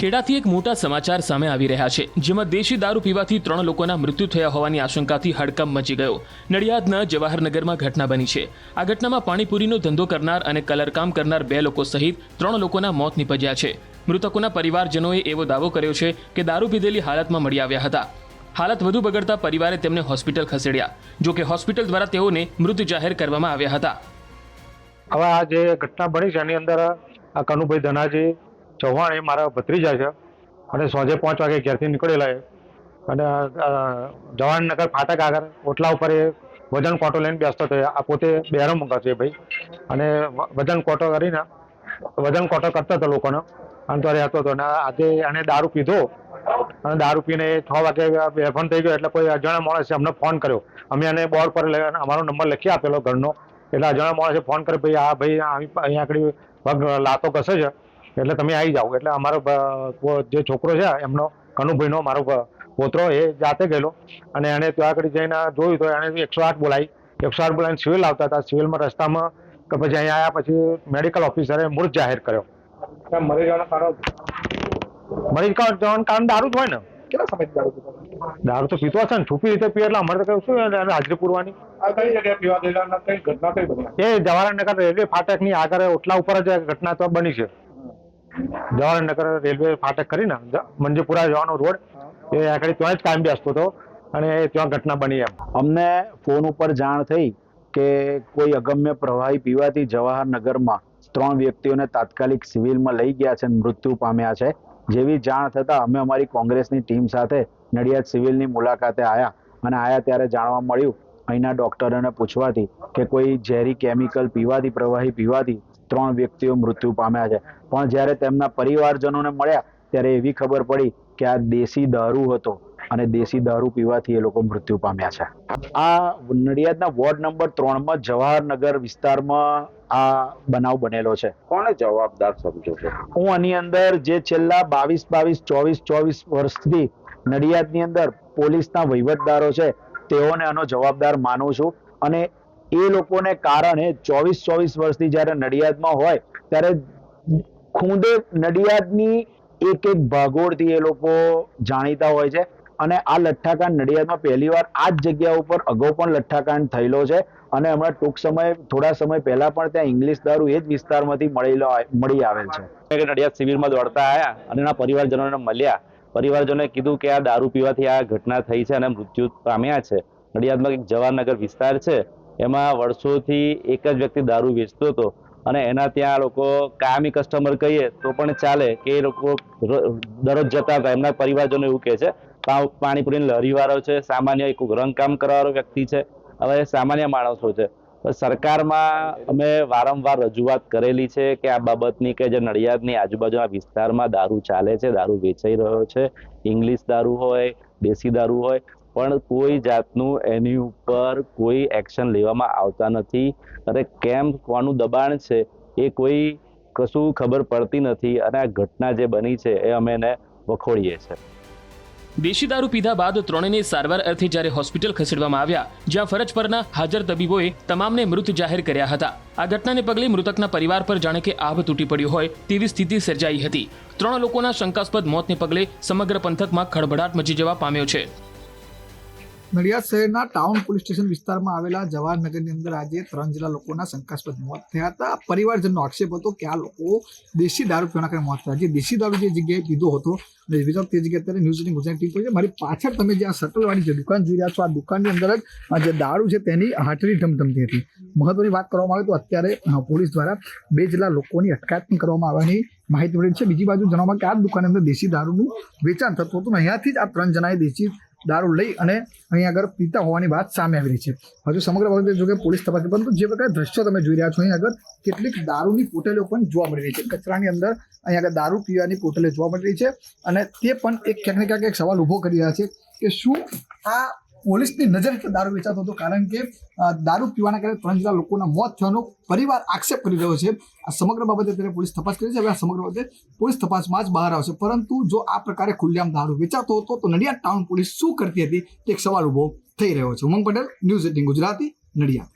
ખેડાથી એક મોટા સમાચાર સામે આવી રહ્યા છે, જેમાં દેશી દારૂ પીવાથી 3 લોકોના મૃત્યુ થયા હોવાની આશંકાથી હડકંપ મચી ગયો. નડિયાદના જવાહરનગરમાં ઘટના બની છે. આ ઘટનામાં પાણીપુરીનો ધંધો કરનાર અને કલરકામ કરનાર 2 લોકો સહિત 3 લોકોના મોત નીપજ્યા છે. મૃતકોના પરિવારજનોએ એવો દાવો કર્યો છે કે દારૂ પીધેલી હાલતમાં મળી આવ્યા હતા. હાલત વધુ બગડતા પરિવારે તેમને હોસ્પિટલ ખસેડ્યા. જો કે હોસ્પિટલ દ્વારા તેઓને મૃત જાહેર કરવામાં આવ્યા હતા. હવે આ જે ઘટના બની છે એની અંદર આ કનુભાઈ ધનાજી ચૌહાણ એ મારા ભત્રીજા છે અને સાંજે 5 વાગે ઘેરથી નીકળેલા છે અને જવાહરનગર ફાટક આગળ ઓટલા ઉપર એ વજન કોટો લઈને બેસતો હતો. આ પોતે બહેરો મંગાવતો એ ભાઈ અને વજન કોટો કરીને વજન કોટો કરતો હતો લોકોનો અને તો રહેતો હતો. અને આજે એને દારૂ પીધો અને દારૂ પીને 6 વાગે બેફાન થઈ ગયો એટલે કોઈ અજાણ્યા માણસે અમને ફોન કર્યો. અમે એને બોર્ડ પર અમારો નંબર લખી આપેલો ઘરનો. એટલે અજાણ્યા માણસે ફોન કર્યો, ભાઈ આ ભાઈ અહીંયા આગળ પગ લાતો કસે છે એટલે તમે આવી જાઓ. એટલે અમારો જે છોકરો છે એમનો કનુભાઈનો મારો પોતરો એ જાતે ગયેલો અને એને ત્યાં આગળ જઈને જોયું તો એને 108 બોલાવી. 108 બોલાવીને સિવિલ આવતા હતા. સિવિલમાં રસ્તામાં કે પછી અહીંયા આવ્યા પછી મેડિકલ ઓફિસરે મૃત જાહેર કર્યો. મરી જવાનું કારણ દારૂ જ હોય ને. કેટલા સમય દારૂ દારૂ તો પીતો હશે ને, છુપી રીતે પીએ એટલે અમારે તો કહ્યું શું હાજરી પૂરવાની. કઈ જગ્યાએ પીવા ગયેલા કઈ ઘટના કઈ બની? એ જવાહરનગર રેલવે ફાટકની આગળ ઓટલા ઉપર જ ઘટના તો બની છે. જવાહરનગર રેલવે ફાટક કરીને મંજીપુરા જવાનો રોડ એ આગળ ત્યાં જ કાયમ બેસતો હતો અને ત્યાં ઘટના બની. એમ અમને ફોન ઉપર જાણ થઈ કે કોઈ અગમ્ય પ્રવાહી પીવાથી જવાહરનગરમાં 3 વ્યક્તિઓને તાત્કાલિક સિવિલમાં લઈ ગયા છે, મૃત્યુ પામ્યા છે. જેવી જાણ થતાં અમે અમારી કોંગ્રેસની ટીમ સાથે નડિયાદ સિવિલની મુલાકાતે આવ્યા ત્યારે જાણવા મળ્યું અહીંના ડોક્ટરોને પૂછવાથી કે કોઈ ઝેરી કેમિકલ પીવાથી, પ્રવાહી પીવાથી 3 વ્યક્તિઓ મૃત્યુ પામ્યા છે. પણ જ્યારે તેમના પરિવારજનોને મળ્યા ત્યારે એવી ખબર પડી કે આ દેશી દારૂ હતો અને દેશી દારૂ પીવાથી એ લોકો મૃત્યુ પામ્યા છે. આ નડિયાદના વોર્ડ નંબર 3માં જવાહરનગર વિસ્તારમાં આ બનાવ બનેલો છે. કોને જવાબદાર સમજો છો? હું આની અંદર જે છેલ્લા 24 વર્ષથી નડિયાદની અંદર પોલીસના વહીવટદારો છે તેઓને આનો જવાબદાર માનું છું. અને એ લોકોને કારણે 24 વર્ષથી જ્યારે નડિયાદમાં હોય ત્યારે ખૂંદે નડિયાદની એક ભાગોળથી એ લોકો જાણીતા હોય છે. અને આ લઠ્ઠાકાંડ નડિયાદમાં પહેલીવાર આ જ જગ્યા ઉપર અગાઉ પણ લઠ્ઠાકાંડ થયેલો છે અને હમણાં ટૂંક થોડા સમય પહેલા પણ ત્યાં ઇંગ્લિશ દારૂ એ જ વિસ્તારમાંથી મળી આવેલ છે. નડિયાદ શિબિરમાં દોડતા આવ્યા અને એના પરિવારજનોને મળ્યા. પરિવારજનોએ કીધું કે આ દારૂ પીવાથી આ ઘટના થઈ છે અને મૃત્યુ પામ્યા છે. નડિયાદમાં એક જવાહરનગર વિસ્તાર છે, એમાં વર્ષોથી એક જ વ્યક્તિ દારૂ વેચતો હતો અને એના ત્યાં લોકો કાયમી કસ્ટમર કહીએ તો પણ ચાલે કે એ લોકો દરરોજ જતા હતા. એમના પરિવારજનો એવું કહે છે. પાણીપુરીની લરીવાળો છે, સામાન્ય એક રંગકામ કરવાવાળો વ્યક્તિ છે. હવે સામાન્ય માણસો છે. સરકારમાં અમે વારંવાર રજૂઆત કરેલી છે કે આ બાબતની કે જે નડિયાદની આજુબાજુના વિસ્તારમાં દારૂ ચાલે છે, દારૂ વેચાઈ રહ્યો છે, ઇંગ્લિશ દારૂ હોય, દેશી દારૂ હોય, પણ કોઈ જાતનું એની ઉપર કોઈ એક્શન લેવામાં આવતા નથી. અને કેમ કોનું દબાણ છે એ કોઈ કશું ખબર પડતી નથી અને આ ઘટના જે બની છે એ અમે એને વખોડીએ છીએ. દેશી દારૂ પીધા બાદ 3ને સારવાર અર્થે જ્યારે હોસ્પિટલ ખસેડવામાં આવ્યા, જ્યાં ફરજ પરના હાજર તબીબોએ તમામને મૃત જાહેર કર્યા હતા. આ ઘટનાને પગલે મૃતકના પરિવાર પર જાણે કે આભ તૂટી પડ્યો હોય તેવી સ્થિતિ સર્જાઈ હતી. 3 લોકોના શંકાસ્પદ મોતને પગલે સમગ્ર પંથકમાં ખળભળાટ મચી જવા પામ્યો છે. નડિયાદ શહેરના ટાઉન પોલીસ સ્ટેશન વિસ્તારમાં આવેલા જવાહરનગરની અંદર આજે 3 જેટલા લોકોના શંકાસ્પદ મોત થયા હતા. પરિવારજનનો આક્ષેપ હતો કે આ લોકો દેશી દારૂ પીવાના કારણે મોત થયા. જે દેશી દારૂ જે જગ્યાએ પીધો હતો અને વિગત તે જગ્યાએ અત્યારે ન્યૂઝ એટીન ગુજરાતી ટીમ છે. મારી પાછળ તમે જે આ શટલવાળી જે દુકાન જોઈ રહ્યા છો, આ દુકાનની અંદર જ જે દારૂ છે તેની હાટડી ધમધમતી હતી. મહત્વની વાત કરવામાં આવે તો અત્યારે પોલીસ દ્વારા 2 જેટલા લોકોની અટકાયત પણ કરવામાં આવવાની માહિતી મળી છે. બીજી બાજુ જણાવવામાં કે આ દુકાનની અંદર દેશી દારૂનું વેચાણ થતું હતું. અહીંયાથી જ આ 3 જણાએ દેશી દારૂ લઈ અને અહીં આગળ પીતા હોવાની વાત સામે આવી રહી છે. હજુ સમગ્ર બાબતે જો કે પોલીસ તપાસ, પરંતુ જે પ્રકારે દ્રશ્યો તમે જોઈ રહ્યા છો અહીં આગળ કેટલીક દારૂની પોટલીઓ પણ જોવા મળી રહી છે. કચરાની અંદર અહીં આગળ દારૂ પીવાની પોટલીઓ જોવા મળી રહી છે અને તે પણ એક ક્યાંક ને ક્યાંક એક સવાલ ઊભો કરી રહ્યા છે કે શું આ પોલીસની નજર હેઠળ દારૂ વેચાતો હતો? કારણ કે દારૂ પીવાના કારણે 3 જેટલા લોકોના મોત થવાનો પરિવાર આક્ષેપ કરી રહ્યો છે. આ સમગ્ર બાબતે અત્યારે પોલીસ તપાસ કરી છે. હવે આ સમગ્ર બાબતે પોલીસ તપાસમાં જ બહાર આવશે. પરંતુ જો આ પ્રકારે ખુલ્લેઆમ દારૂ વેચાતો હતો તો નડિયાદ ટાઉન પોલીસ શું કરતી હતી તે એક સવાલ ઊભો થઈ રહ્યો છે. ઉમંગ પટેલ, ન્યૂઝ 18 ગુજરાતી, નડિયાદ.